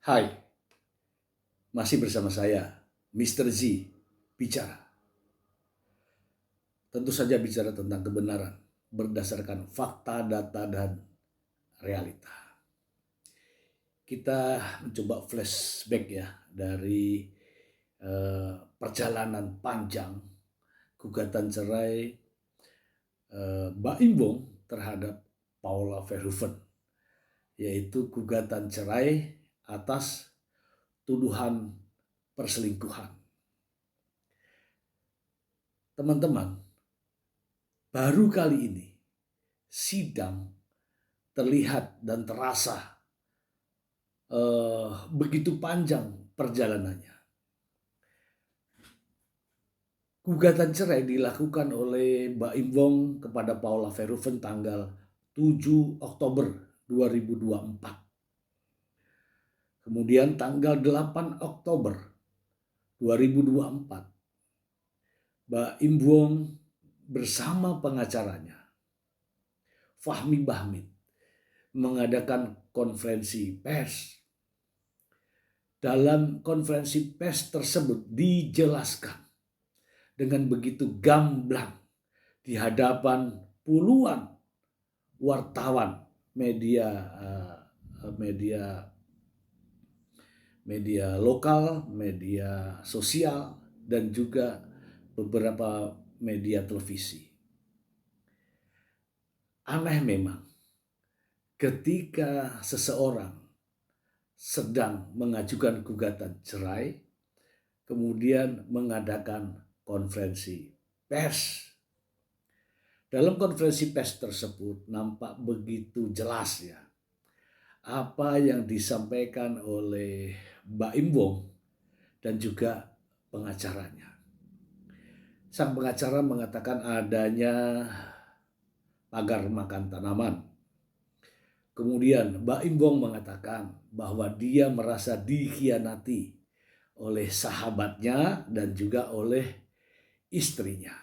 Hai, masih bersama saya, Mr. Z, bicara. Tentu saja bicara tentang kebenaran berdasarkan fakta, data, dan realita. Kita mencoba flashback ya dari perjalanan panjang gugatan cerai Mbak Imbong terhadap Paula Verhoeven, yaitu gugatan cerai atas tuduhan perselingkuhan. Teman-teman, baru kali ini sidang terlihat dan terasa begitu panjang perjalanannya. Gugatan cerai dilakukan oleh Mbak Imbong kepada Paula Verhoeven tanggal 7 Oktober 2024. Kemudian tanggal 8 Oktober 2024, Mbak Imbong bersama pengacaranya, Fahmi Bahmid, mengadakan konferensi pers. Dalam konferensi pers tersebut dijelaskan dengan begitu gamblang di hadapan puluhan wartawan media lokal, media sosial, dan juga beberapa media televisi. Aneh memang ketika seseorang sedang mengajukan gugatan cerai, kemudian mengadakan konferensi pers. Dalam konferensi pers tersebut nampak begitu jelas ya apa yang disampaikan oleh Mbak Imbong dan juga pengacaranya. Sang pengacara mengatakan adanya pagar makan tanaman. Kemudian Mbak Imbong mengatakan bahwa dia merasa dikhianati oleh sahabatnya dan juga oleh istrinya.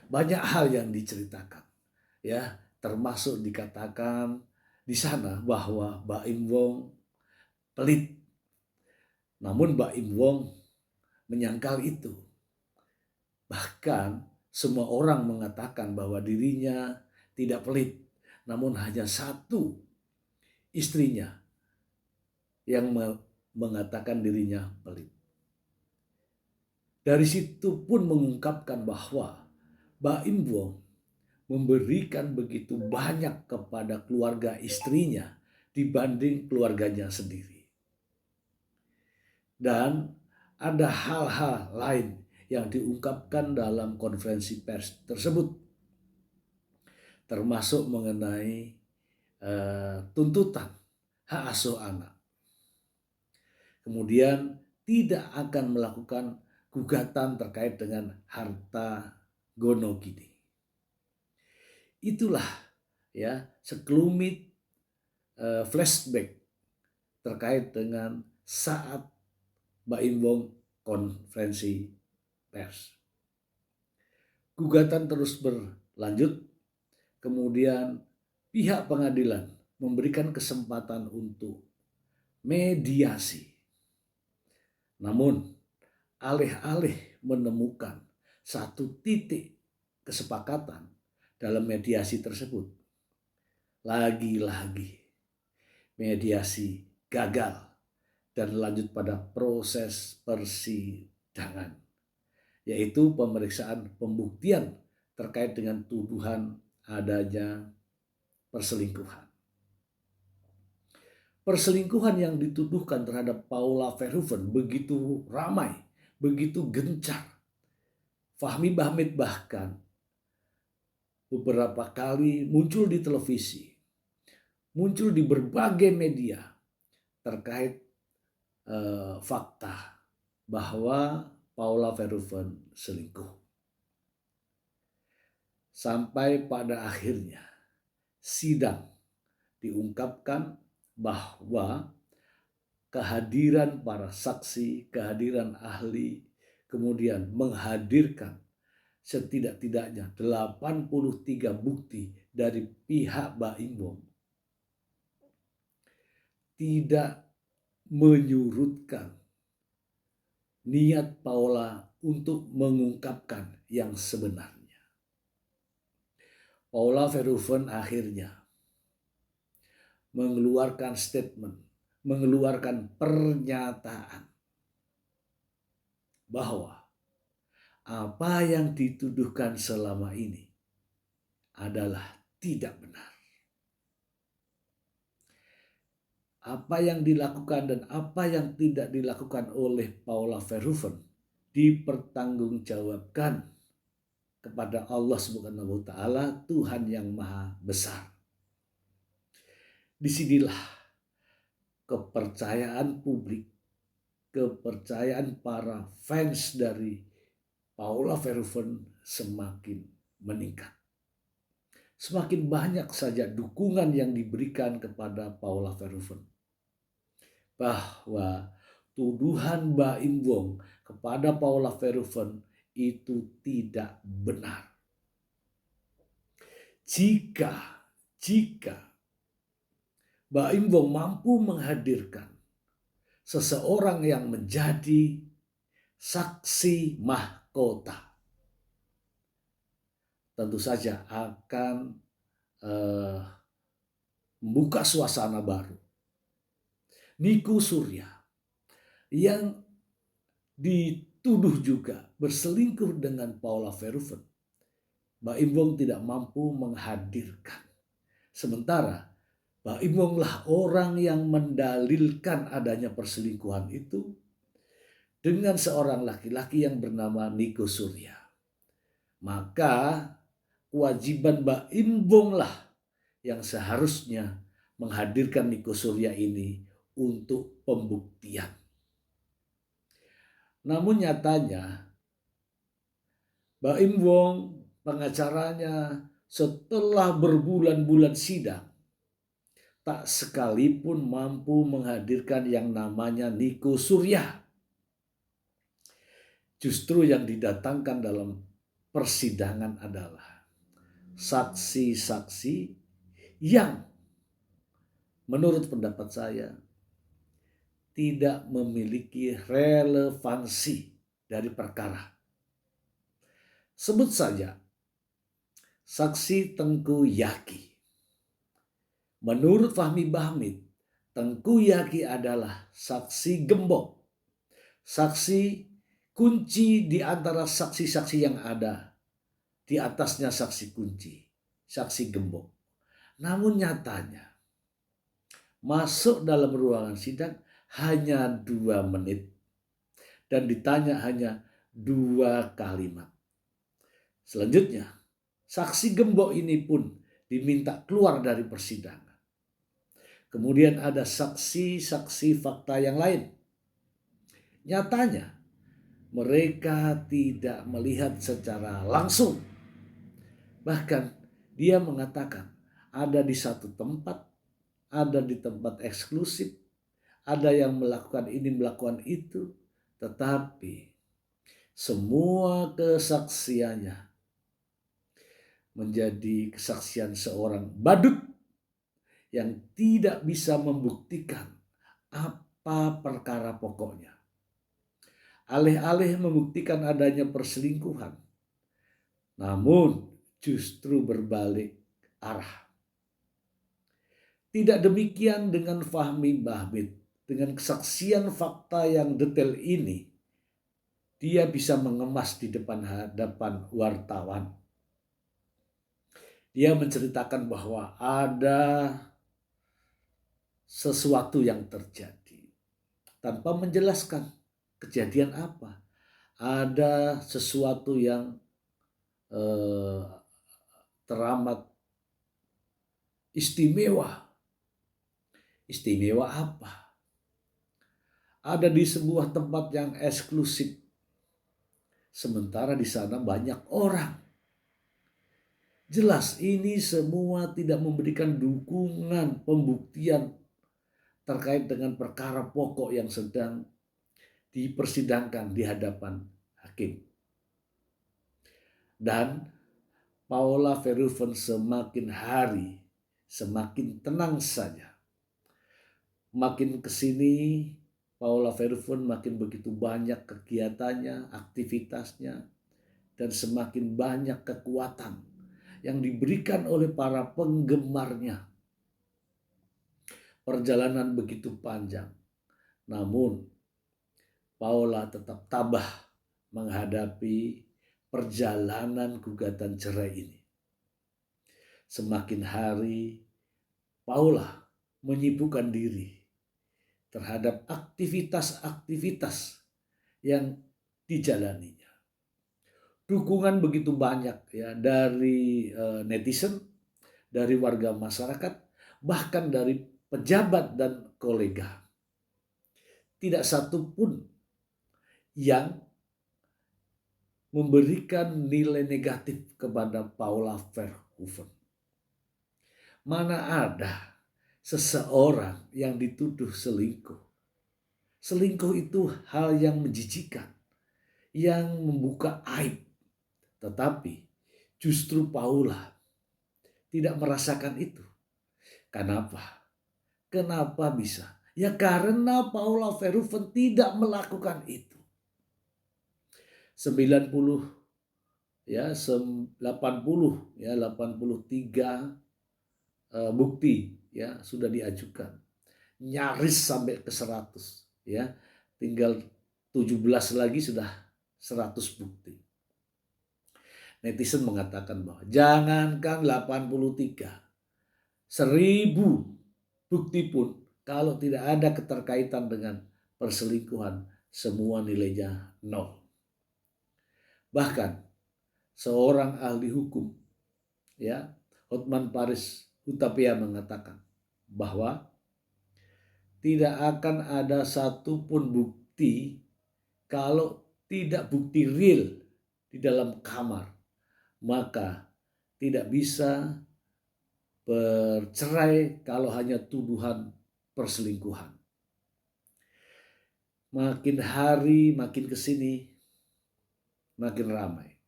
Banyak hal yang diceritakan, ya, termasuk dikatakan di sana bahwa Mbak Imbong pelit. Namun Mbak Imbong menyangkal itu. Bahkan semua orang mengatakan bahwa dirinya tidak pelit, namun hanya satu, istrinya, yang mengatakan dirinya pelit. Dari situ pun mengungkapkan bahwa Mbak Imbong memberikan begitu banyak kepada keluarga istrinya dibanding keluarganya sendiri. Dan ada hal-hal lain yang diungkapkan dalam konferensi pers tersebut, termasuk mengenai tuntutan hak asuh anak. Kemudian tidak akan melakukan gugatan terkait dengan harta gonogini. Itulah ya sekelumit flashback terkait dengan saat Mbak Imbong konferensi pers. Gugatan terus berlanjut, kemudian pihak pengadilan memberikan kesempatan untuk mediasi. Namun alih-alih menemukan satu titik kesepakatan dalam mediasi tersebut, lagi-lagi mediasi gagal dan lanjut pada proses persidangan, yaitu pemeriksaan pembuktian terkait dengan tuduhan adanya perselingkuhan. Perselingkuhan yang dituduhkan terhadap Paula Verhoeven begitu ramai, begitu gencar. Fahmi Bahmid bahkan beberapa kali muncul di televisi, muncul di berbagai media terkait fakta bahwa Paula Verhoeven selingkuh. Sampai pada akhirnya sidang diungkapkan bahwa kehadiran para saksi, kehadiran ahli, kemudian menghadirkan setidak-tidaknya 83 bukti dari pihak Mbak Imbong, tidak menyurutkan niat Paula untuk mengungkapkan yang sebenarnya. Paula Verhoeven akhirnya mengeluarkan statement, mengeluarkan pernyataan bahwa apa yang dituduhkan selama ini adalah tidak benar. Apa yang dilakukan dan apa yang tidak dilakukan oleh Paula Verhoeven dipertanggungjawabkan kepada Allah Subhanahu wa taala, Tuhan yang Maha Besar. Disinilah kepercayaan publik, kepercayaan para fans dari Paula Verhoeven semakin meningkat. Semakin banyak saja dukungan yang diberikan kepada Paula Verhoeven, bahwa tuduhan Baim Wong kepada Paula Verhoeven itu tidak benar. Jika Baim Wong mampu menghadirkan seseorang yang menjadi saksi mahkota, tentu saja akan membuka suasana baru. Nico Surya yang dituduh juga berselingkuh dengan Paula Verhoeven, Baim Wong tidak mampu menghadirkan. Sementara Baim Wong lah orang yang mendalilkan adanya perselingkuhan itu dengan seorang laki-laki yang bernama Nico Surya. Maka kewajiban Baim Wong lah yang seharusnya menghadirkan Nico Surya ini untuk pembuktian. Namun nyatanya Baim Wong, pengacaranya, setelah berbulan-bulan sidang tak sekalipun mampu menghadirkan yang namanya Nico Surya. Justru yang didatangkan dalam persidangan adalah saksi-saksi yang menurut pendapat saya tidak memiliki relevansi dari perkara. Sebut saja saksi Tengku Yaki. Menurut Fahmi Bahmid, Tengku Yaki adalah saksi gembok, saksi kunci di antara saksi-saksi yang ada. Di atasnya saksi kunci, saksi gembok. Namun nyatanya masuk dalam ruangan sidang hanya 2 menit dan ditanya hanya 2 kalimat. Selanjutnya, saksi gembok ini pun diminta keluar dari persidangan. Kemudian ada saksi-saksi fakta yang lain. Nyatanya mereka tidak melihat secara langsung. Bahkan dia mengatakan ada di satu tempat, ada di tempat eksklusif, ada yang melakukan ini, melakukan itu. Tetapi semua kesaksiannya menjadi kesaksian seorang badut yang tidak bisa membuktikan apa perkara pokoknya. Alih-alih membuktikan adanya perselingkuhan, namun justru berbalik arah. Tidak demikian dengan Fahmi Bahmid. Dengan kesaksian fakta yang detail ini, dia bisa mengemas di hadapan wartawan. Dia menceritakan bahwa ada sesuatu yang terjadi tanpa menjelaskan kejadian apa. Ada sesuatu yang teramat istimewa. Istimewa apa? Ada di sebuah tempat yang eksklusif. Sementara di sana banyak orang. Jelas ini semua tidak memberikan dukungan pembuktian terkait dengan perkara pokok yang sedang dipersidangkan di hadapan hakim. Dan Paula Verhoeven semakin hari semakin tenang saja. makin kesini Paula Verhoeven makin begitu banyak kegiatannya, aktivitasnya, dan semakin banyak kekuatan yang diberikan oleh para penggemarnya. Perjalanan begitu panjang, namun Paula tetap tabah menghadapi perjalanan gugatan cerai ini. Semakin hari, Paula menyibukkan diri terhadap aktivitas-aktivitas yang dijalaninya. Dukungan begitu banyak ya dari netizen, dari warga masyarakat, bahkan dari pejabat dan kolega. Tidak satu pun yang memberikan nilai negatif kepada Paula Verhoeven. Mana ada seseorang yang dituduh selingkuh. Selingkuh itu hal yang menjijikan, yang membuka aib. Tetapi justru Paula tidak merasakan itu. Kenapa? Kenapa bisa? Ya karena Paula Verhoeven tidak melakukan itu. 90 ya 80 ya 83 bukti ya sudah diajukan. Nyaris sampai ke 100 ya. Tinggal 17 lagi sudah 100 bukti. Netizen mengatakan bahwa jangankan 83, 1000 bukti pun kalau tidak ada keterkaitan dengan perselingkuhan, semua nilainya 0. Bahkan seorang ahli hukum ya, Hotman Paris Hutapea mengatakan bahwa tidak akan ada satupun bukti kalau tidak bukti real di dalam kamar, maka tidak bisa bercerai kalau hanya tuduhan perselingkuhan. Makin hari makin kesini makin ramai.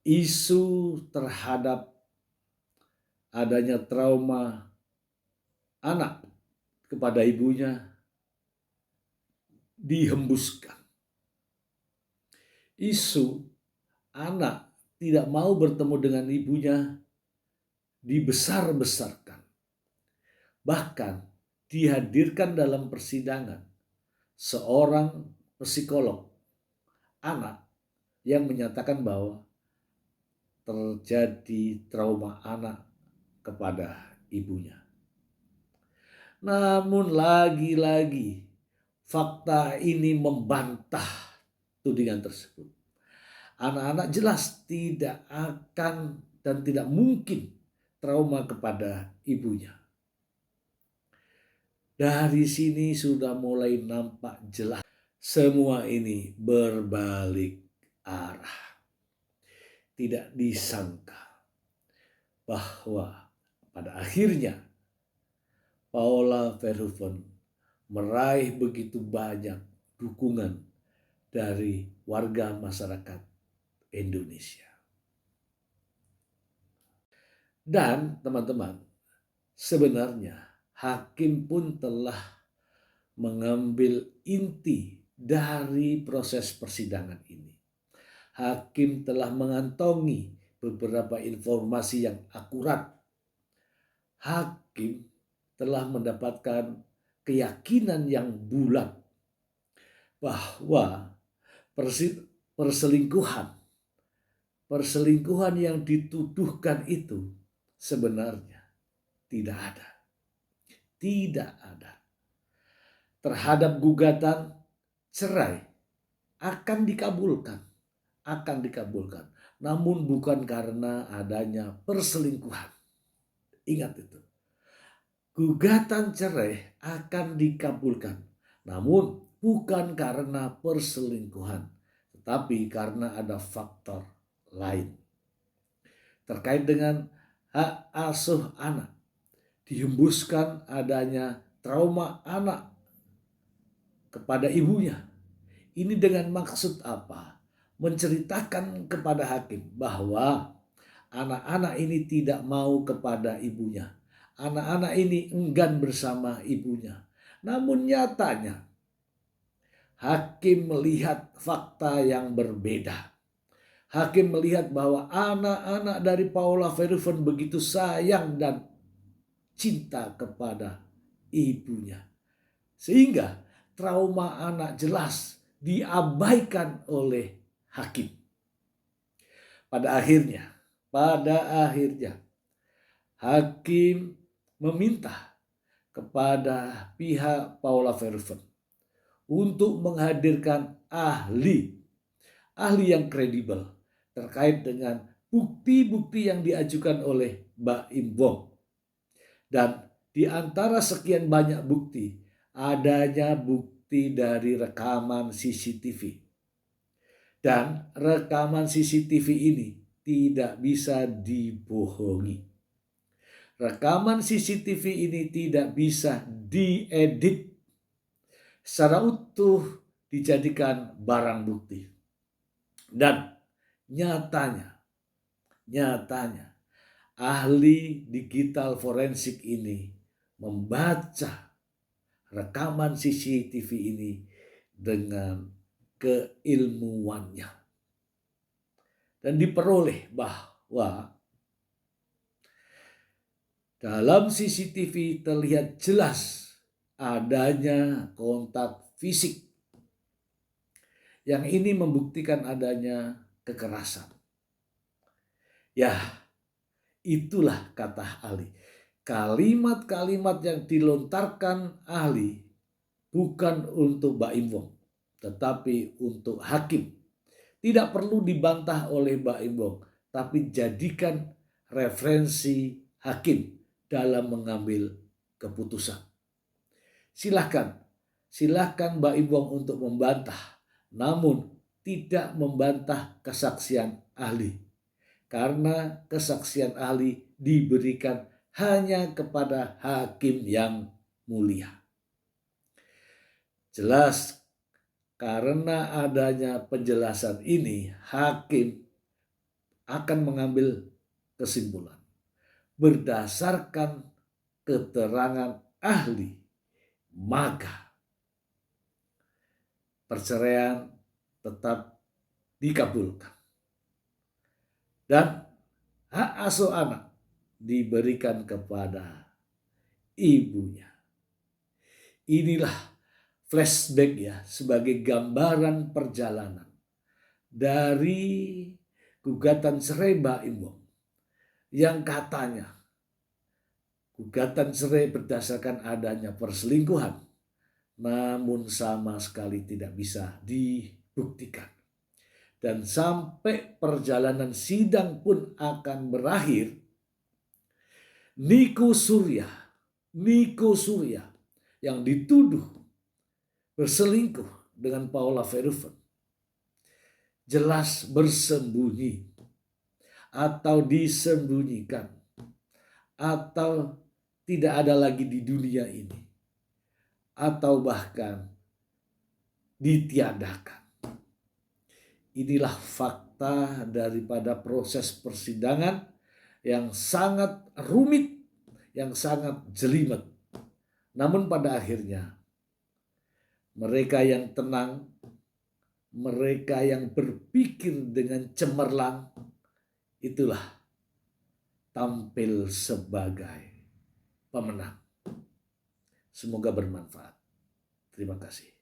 Isu terhadap adanya trauma anak kepada ibunya dihembuskan. Isu anak tidak mau bertemu dengan ibunya dibesar-besarkan. Bahkan dihadirkan dalam persidangan seorang psikolog anak yang menyatakan bahwa terjadi trauma anak kepada ibunya. Namun lagi-lagi fakta ini membantah tudingan tersebut. Anak-anak jelas tidak akan dan tidak mungkin trauma kepada ibunya. Dari sini sudah mulai nampak jelas semua ini berbalik arah. Tidak disangka bahwa pada akhirnya Paula Verhoeven meraih begitu banyak dukungan dari warga masyarakat Indonesia. Dan teman-teman, sebenarnya hakim pun telah mengambil inti dari proses persidangan ini. Hakim telah mengantongi beberapa informasi yang akurat. Hakim telah mendapatkan keyakinan yang bulat bahwa perselingkuhan yang dituduhkan itu sebenarnya tidak ada. Tidak ada. Terhadap gugatan cerai akan dikabulkan. Namun bukan karena adanya perselingkuhan. Ingat itu. Gugatan cerai akan dikabulkan. Namun bukan karena perselingkuhan. Tetapi karena ada faktor lain. Terkait dengan hak asuh anak. Dihembuskan adanya trauma anak kepada ibunya. Ini dengan maksud apa? Menceritakan kepada hakim bahwa anak-anak ini tidak mau kepada ibunya. anak-anak ini enggan bersama ibunya. Namun nyatanya hakim melihat fakta yang berbeda. Hakim melihat bahwa anak-anak dari Paula Verhoeven begitu sayang dan cinta kepada ibunya. Sehingga trauma anak jelas diabaikan oleh hakim. Pada akhirnya hakim meminta kepada pihak Paula Verhoeven untuk menghadirkan ahli yang kredibel terkait dengan bukti-bukti yang diajukan oleh Mbak Im Wong. Dan di antara sekian banyak bukti, adanya bukti dari rekaman CCTV. Dan rekaman CCTV ini tidak bisa dibohongi. Rekaman CCTV ini tidak bisa diedit secara utuh dijadikan barang bukti. Dan nyatanya ahli digital forensik ini membaca rekaman CCTV ini dengan keilmuannya. Dan diperoleh bahwa dalam CCTV terlihat jelas adanya kontak fisik. Yang ini membuktikan adanya kekerasan. Ya, itulah kata ahli. Kalimat-kalimat yang dilontarkan ahli bukan untuk Mbak Im Wong, tetapi untuk hakim. Tidak perlu dibantah oleh Mbak Im Wong, tapi jadikan referensi hakim dalam mengambil keputusan. Silahkan Mbak Im Wong untuk membantah, namun tidak membantah kesaksian ahli. Karena kesaksian ahli diberikan hanya kepada hakim yang mulia. Jelas karena adanya penjelasan ini, hakim akan mengambil kesimpulan berdasarkan keterangan ahli, maka perceraian tetap dikabulkan. Dan hak asuh anak diberikan kepada ibunya. Inilah flashback ya, sebagai gambaran perjalanan dari gugatan cerai Mbak Im Wong yang katanya gugatan cerai berdasarkan adanya perselingkuhan, namun sama sekali tidak bisa dibuktikan. Dan sampai perjalanan sidang pun akan berakhir, Niko Surya yang dituduh berselingkuh dengan Paula Verhoeven jelas bersembunyi atau disembunyikan atau tidak ada lagi di dunia ini atau bahkan ditiadakan. Inilah fakta daripada proses persidangan yang sangat rumit, yang sangat jelimet. Namun pada akhirnya mereka yang tenang, mereka yang berpikir dengan cemerlang, itulah tampil sebagai pemenang. Semoga bermanfaat. Terima kasih.